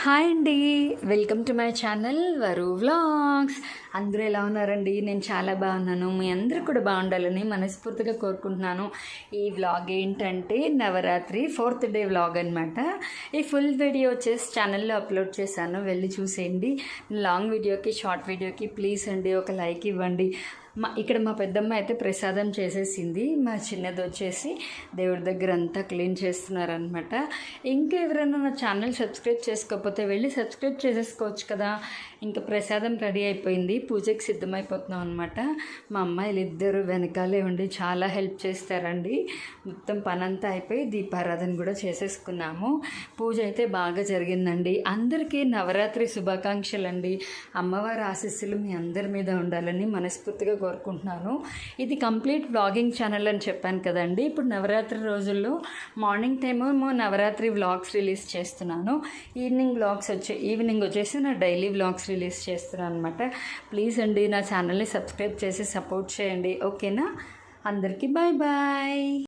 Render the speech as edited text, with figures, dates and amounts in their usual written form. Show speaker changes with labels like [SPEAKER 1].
[SPEAKER 1] Hi అండి, welcome to my channel వరు vlogs. అందరూ ఎలా ఉన్నారండి? నేను చాలా బాగున్నాను. మీ అందరూ కూడా బాగుండాలని మనస్ఫూర్తిగా కోరుకుంటున్నాను. ఈ వ్లాగ్ ఏంటంటే నవరాత్రి 4th డే వ్లాగ్ అనమాట. ఈ ఫుల్ వీడియో వచ్చేసి ఛానల్లో అప్లోడ్ చేశాను, వెళ్ళి చూసేయండి. లాంగ్ వీడియోకి షార్ట్ వీడియోకి ప్లీజ్ అండి ఒక లైక్ ఇవ్వండి. ఇక్కడ మా పెద్దమ్మ అయితే ప్రసాదం చేసేసింది, మా చిన్నది వచ్చేసి దేవుడి దగ్గర అంతా క్లీన్ చేస్తున్నారనమాట. ఇంకా ఎవరైనా నా ఛానల్ సబ్స్క్రైబ్ చేసుకోకపోతే వెళ్ళి సబ్స్క్రైబ్ చేసేసుకోవచ్చు కదా. ఇంకా ప్రసాదం రెడీ అయిపోయింది, పూజకి సిద్ధమైపోతున్నాం అనమాట. మా అమ్మాయిలు ఇద్దరు వెనకాలే ఉండి చాలా హెల్ప్ చేస్తారండి. మొత్తం పనంతా అయిపోయి దీపారాధన కూడా చేసేసుకున్నాము. పూజ అయితే బాగా జరిగిందండి. అందరికీ నవరాత్రి శుభాకాంక్షలు అండి. అమ్మవారి ఆశీస్సులు మీ అందరి మీద ఉండాలని మనస్ఫూర్తిగా కోరుకుంటున్నాను. ఇది కంప్లీట్ వ్లాగింగ్ ఛానల్ అని చెప్పాను కదండి. ఇప్పుడు నవరాత్రి రోజుల్లో morning time Navratri vlogs release చేస్తున్నాను. ఈవినింగ్ వచ్చేసి నా డైలీ వ్లాగ్స్ రిలీజ్ చేస్తున్నాను అనమాట. ప్లీజ్ అండి నా ఛానల్ని సబ్స్క్రైబ్ చేసి సపోర్ట్ చేయండి, ఓకేనా? అందరికీ బాయ్ బాయ్.